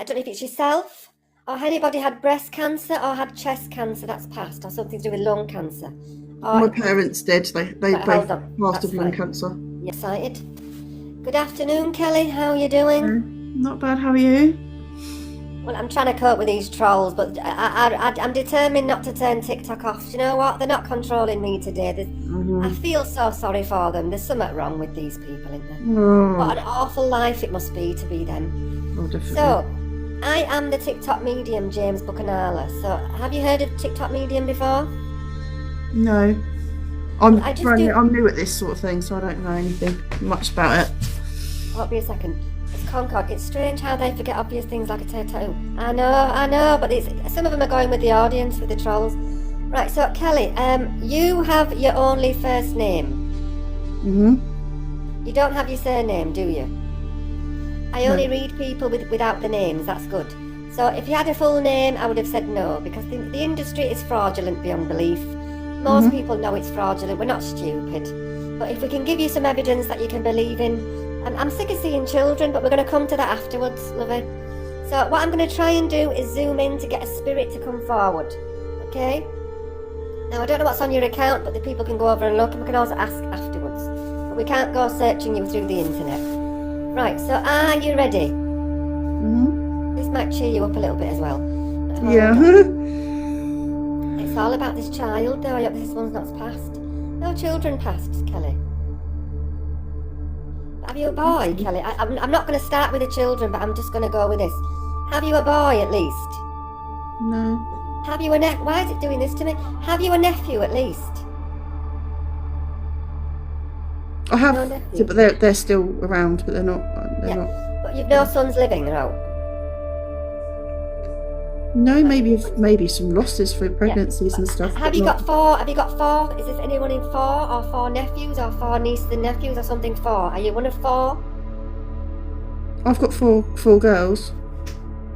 I don't know if it's yourself or anybody had breast cancer or had chest cancer that's passed, or something to do with lung cancer. My parents did. They Right, both hold on. passed That's of lung fine. cancer. You excited? Good afternoon, Kelly. How are you doing? Not bad. How are you? Well, I'm trying to cope with these trolls, but I'm determined not to turn TikTok off. Do you know what? They're not controlling me today. I feel so sorry for them. There's something wrong with these people, isn't there? Oh, What an awful life it must be to be them. oh, definitely. So, I am the TikTok medium, James Buchanala. So, have you heard of TikTok medium before? No. I'm I just brand do- new, I'm new at this sort of thing, so I don't know anything much about it. Hold me a second. It's Concord. It's strange how they forget obvious things like a tattoo. I know, but some of them are going with the audience, with the trolls. Right, so Kelly, you have your only first name. You don't have your surname, do you? I only read people without the names, that's good. So if you had a full name, I would have said no, because the industry is fraudulent beyond belief. Most people know it's fraudulent, we're not stupid. But if we can give you some evidence that you can believe in, I'm sick of seeing children, but we're going to come to that afterwards, lovey. So what I'm going to try and do is zoom in to get a spirit to come forward, okay? Now I don't know what's on your account, but the people can go over and look, and we can also ask afterwards. But we can't go searching you through the internet. Right, so are you ready? This might cheer you up a little bit as well. Yeah. It's all about this child, though. I hope this one's not passed. No children passed, Kelly. Have you a boy, Kelly? I'm not going to start with the children, but I'm just going to go with this. Have you a boy, at least? No. Have you a nephew? Why is it doing this to me? Have you a nephew, at least? I have, No nephew. but they're still around, but they're not. They're not. But you've no sons living, no? No, maybe some losses through pregnancies and stuff. Have but you not- got four? Have you got four? Is this anyone in four, or four nephews, or four nieces and nephews, or something? Four? Are you one of four? I've got four girls.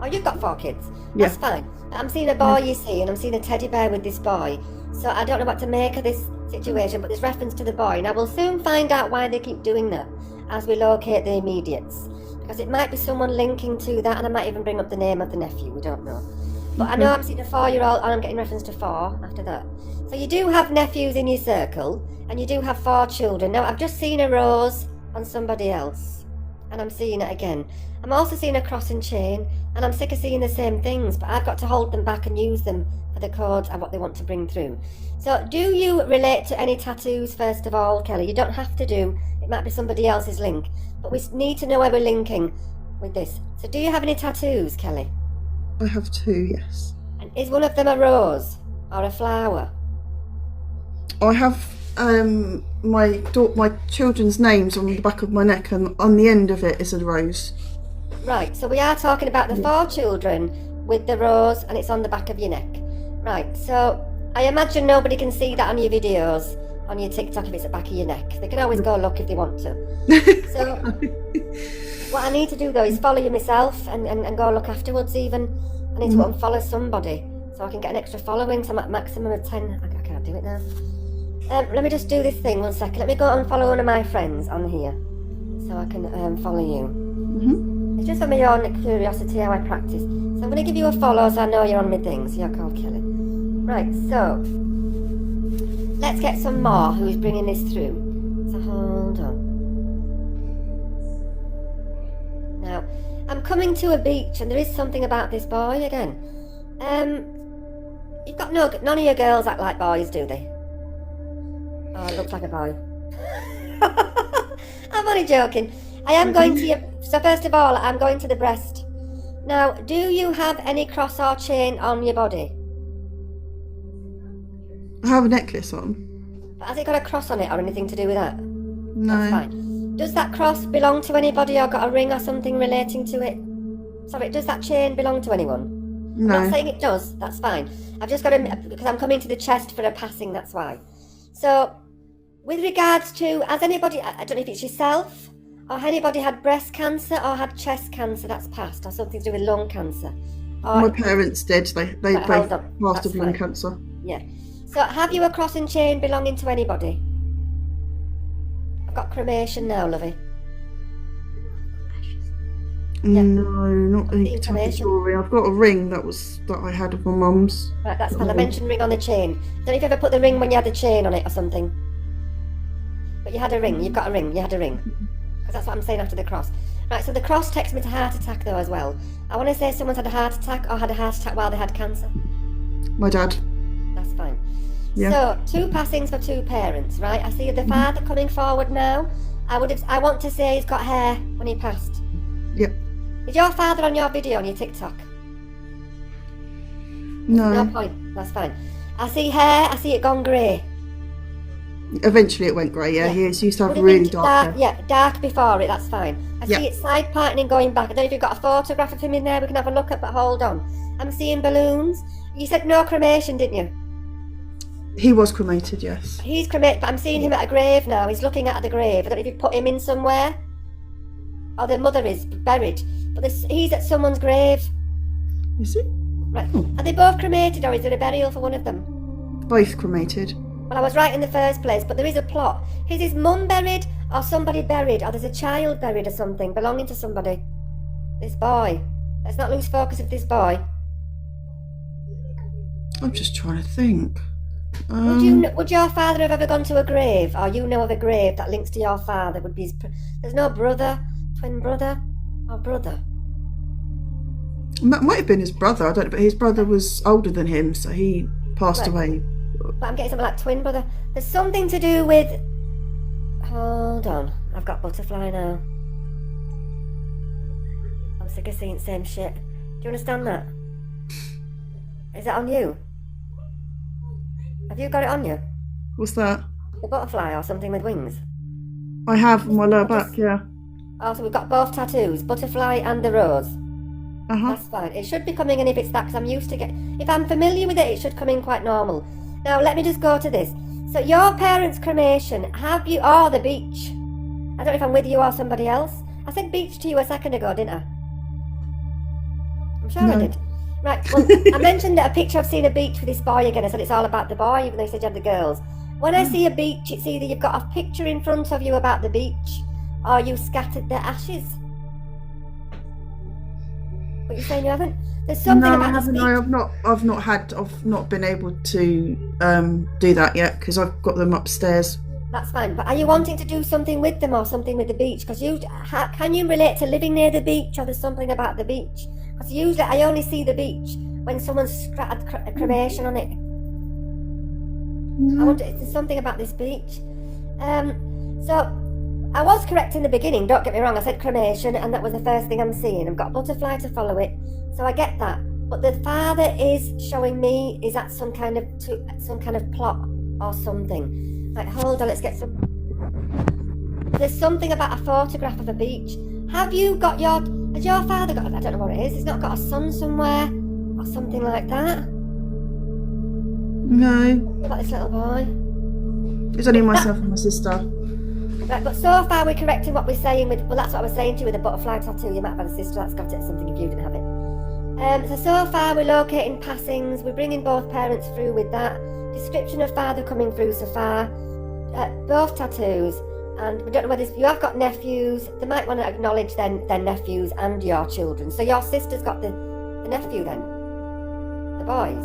Oh, you've got four kids. Yeah. That's fine. I'm seeing a boy, you see, and I'm seeing a teddy bear with this boy. So I don't know what to make of this situation, but there's reference to the boy. Now we'll soon find out why they keep doing that as we locate the immediates. Because it might be someone linking to that, and I might even bring up the name of the nephew, we don't know. But I know I'm seeing a 4-year-old, and I'm getting reference to 4 after that. So you do have nephews in your circle, and you do have 4 children. Now I've just seen a rose on somebody else, and I'm seeing it again. I'm also seeing a cross and chain, and I'm sick of seeing the same things, but I've got to hold them back and use them for the codes and what they want to bring through. So do you relate to any tattoos, first of all, Kelly? You don't have to do. It might be somebody else's link, but we need to know where we're linking with this. So do you have any tattoos, Kelly? I have 2, yes. And is one of them a rose or a flower? I have my children's names on the back of my neck, and on the end of it is a rose. Right, so we are talking about the 4 children with the rose, and it's on the back of your neck. Right, so I imagine nobody can see that on your videos, on your TikTok, if it's at the back of your neck. They can always go look if they want to. So what I need to do though is follow you myself and go look afterwards even. I need to unfollow somebody so I can get an extra following, so I'm at maximum of 10. I can't do it now. Let me just do this thing 1 second. Let me go and follow one of my friends on here so I can follow you. It's just for my own curiosity how I practice. So I'm going to give you a follow so I know you're on my things. You're called Kelly. Right, so let's get some more who's bringing this through. So hold on. Now, I'm coming to a beach and there is something about this boy again. You've got none of your girls act like boys, do they? Oh, it looks like a boy. I'm only joking. I am going to your... So first of all, I'm going to the breast. Now, do you have any cross or chain on your body? I have a necklace on. But has it got a cross on it or anything to do with that? No. That's fine. Does that cross belong to anybody or got a ring or something relating to it? Sorry, does that chain belong to anyone? No. I'm not saying it does, that's fine. I've just got to... Because I'm coming to the chest for a passing, that's why. So, with regards to... Has anybody... I don't know if it's yourself... or anybody had breast cancer or had chest cancer that's passed, or something to do with lung cancer? Or, My parents did. They Right, both hold on. passed That's of lung fine. cancer. yeah. So have you a cross and chain belonging to anybody? I've got cremation now, lovey. Yeah. No, not any the type of information. jewellery. I've got a ring that I had of my mum's. Right, that's fine. I mentioned ring on the chain. Don't know if you ever put the ring when you had the chain on it or something. But you had a ring. You've got a ring. You had a ring. Because that's what I'm saying after the cross. Right, so the cross takes me to heart attack though as well. I want to say someone's had a heart attack or had a heart attack while they had cancer. My dad. That's fine. Yeah. So, 2 passings for 2 parents, right? I see the father coming forward now. I want to say he's got hair when he passed. Yep. Is your father on your video on your TikTok? No. No point. That's fine. I see hair. I see it gone grey. Eventually it went grey, yeah. He used to have Would it really been dark hair. Yeah, dark before it, that's fine. I Yeah. see it side parting and going back. I don't know if you've got a photograph of him in there we can have a look at, but hold on. I'm seeing balloons. You said no cremation, didn't you? He was cremated, yes. He's cremated, but I'm seeing him at a grave now. He's looking at the grave. I don't know if you put him in somewhere. Or the mother is buried. But he's at someone's grave. Is he? Right. Are they both cremated or is there a burial for one of them? Both cremated. Well, I was right in the first place, but there is a plot. Is his mum buried or somebody buried or there's a child buried or something belonging to somebody? This boy. Let's not lose focus of this boy. I'm just trying to think. Would your father have ever gone to a grave, or you know of a grave that links to your father? Would be there's no brother, twin brother, or brother. Might have been his brother, I don't know, but his brother was older than him, so he passed Right. away. But I'm getting something like twin brother. There's something to do with. Hold on, I've got butterfly now. I'm sick of seeing the same shit. Do you understand that? Is that on you? Have you got it on you? What's that? The butterfly or something with wings? I have on my lower back, yeah. Oh, so we've got both tattoos, butterfly and the rose. Uh-huh. That's fine. It should be coming in if it's that, because I'm used to if I'm familiar with it, it should come in quite normal. Now, let me just go to this. So, your parents' cremation, have you, or the beach? I don't know if I'm with you or somebody else. I said beach to you a second ago, didn't I? I'm sure I No. did. Right, well, I mentioned that a picture I've seen a beach with this boy again. I said it's all about the boy, even though you said you had the girls. When I see a beach, it's either you've got a picture in front of you about the beach, or you scattered the ashes. But you're saying you haven't? There's something No, about I this haven't. beach. I've not been able to do that yet because I've got them upstairs. That's fine, but are you wanting to do something with them or something with the beach? Because can you relate to living near the beach, or there's something about the beach? Because usually I only see the beach when someone's scattered a cremation on it. I wonder if there's something about this beach. So I was correct in the beginning, don't get me wrong. I said cremation, and that was the first thing I'm seeing. I've got butterfly to follow it, so I get that. But the father is showing me, is that some kind of plot or something? Like, hold on, let's get some. There's something about a photograph of a beach. Has your father got, I don't know what it is, he's not got a son somewhere or something like that? No, What about this little boy? it's only myself and my sister. Right, but so far we're correcting what we're saying with, well, that's what I was saying to you with the butterfly tattoo. You might have had a sister that's got it or something if you didn't have it. So far we're locating passings, we're bringing both parents through with that. Description of father coming through so far. Both tattoos. And we don't know whether you have got nephews. They might want to acknowledge their nephews and your children. So your sister's got the nephew then? The boys?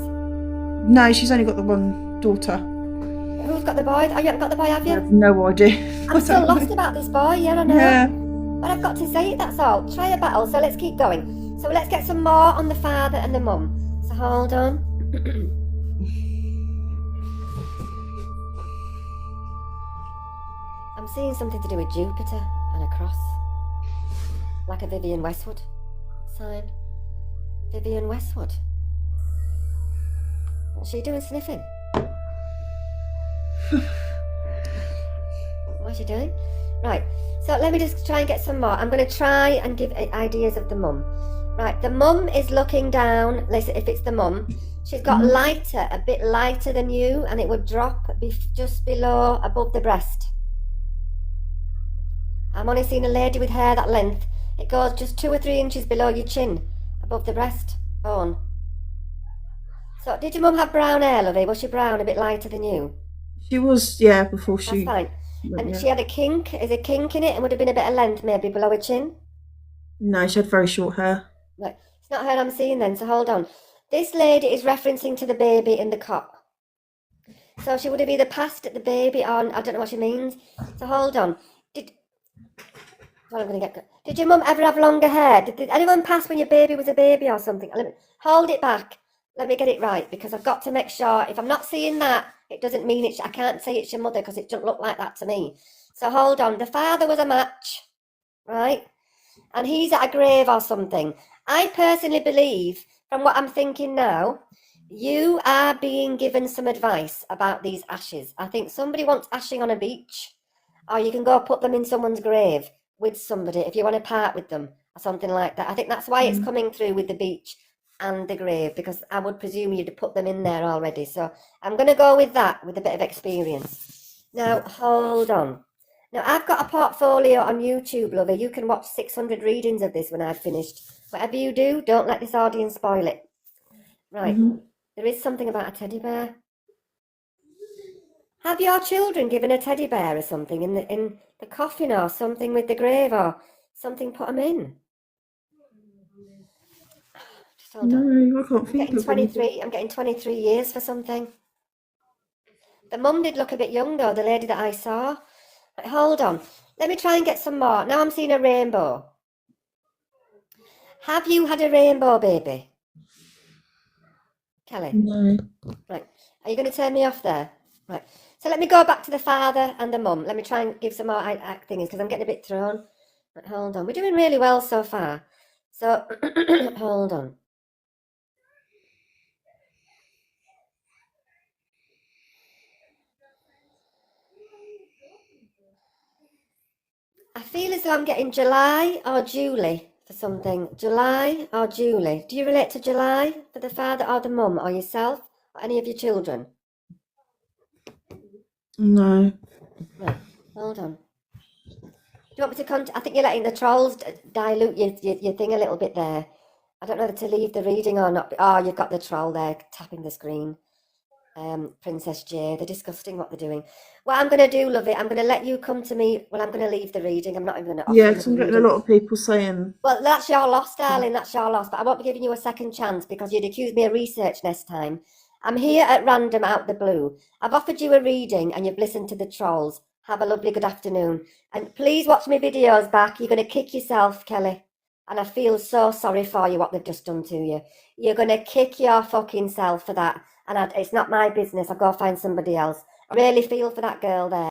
No, she's only got the one daughter. Who's got the boy? Oh, you haven't got the boy, have I you? have no idea. I'm still lost about this boy, yeah, I know. Yeah. But I've got to say it, that's all. Try a battle, so let's keep going. So let's get some more on the father and the mum. So hold on. I'm seeing something to do with Jupiter and a cross. Like a Vivian Westwood sign. Vivian Westwood. What's she doing sniffing? What's she doing? Right, so let me just try and get some more. I'm going to try and give ideas of the mum. Right, the mum is looking down. Listen, if it's the mum, she's got lighter, a bit lighter than you, and it would drop just below, above the breast. I'm only seeing a lady with hair that length. It goes just 2 or 3 inches below your chin, above the breast bone. So, did your mum have brown hair, lovey? Was she brown, a bit lighter than you? She was, yeah, before That's she. fine. And yeah. she had a kink. Is a kink in it, and would have been a bit of length maybe below her chin. No, she had very short hair. Right. It's not her I'm seeing then, so hold on. This lady is referencing to the baby in the cot. So she would have either passed the baby on, I don't know what she means. So hold on. Well, I'm going to get. Did your mum ever have longer hair? Did anyone pass when your baby was a baby or something? Hold it back. Let me get it right because I've got to make sure. If I'm not seeing that, it doesn't mean it's. I can't say it's your mother because it doesn't look like that to me. So hold on. The father was a match, right? And he's at a grave or something. I personally believe, from what I'm thinking now, you are being given some advice about these ashes. I think somebody wants ashing on a beach, or you can go put them in someone's grave with somebody if you want to part with them or something like that. I think that's why it's coming through with the beach and the grave, because I would presume you'd put them in there already. So I'm going to go with that with a bit of experience. Now, hold on. Now, I've got a portfolio on YouTube, lover. You can watch 600 readings of this when I've finished. Whatever you do, don't let this audience spoil it. Right. There is something about a teddy bear. Have your children given a teddy bear or something in the coffin or something with the grave or something put them in? Just hold on. No, I can't think Getting of anything. 23. I'm getting 23 years for something. The mum did look a bit younger, the lady that I saw. Right, hold on. Let me try and get some more. Now I'm seeing a rainbow. Have you had a rainbow, baby? Kelly? No. Right. Are you going to turn me off there? Right. So let me go back to the father and the mum. Let me try and give some more things because I'm getting a bit thrown. Right, hold on. We're doing really well so far. So, hold on. I feel as though I'm getting July or Julie for something. July or Julie. Do you relate to July for the father or the mum or yourself or any of your children? No. Right. Hold on. Do you want me to I think you're letting the trolls dilute your thing a little bit there. I don't know whether to leave the reading or not. Oh, you've got the troll there tapping the screen. Princess J, they're disgusting what they're doing. What I'm going to do, love it, I'm going to let you come to me. Well, I'm going to leave the reading. I'm not even going to offer Yeah, you because the I'm getting a reading. lot of people saying. Well, that's your loss, darling. That's your loss. But I won't be giving you a second chance because you'd accuse me of research next time. I'm here at random out the blue. I've offered you a reading and you've listened to the trolls. Have a lovely good afternoon. And please watch my videos back. You're going to kick yourself, Kelly. And I feel so sorry for you, what they've just done to you. You're going to kick your fucking self for that. And it's not my business. I'll go find somebody else. I really feel for that girl there.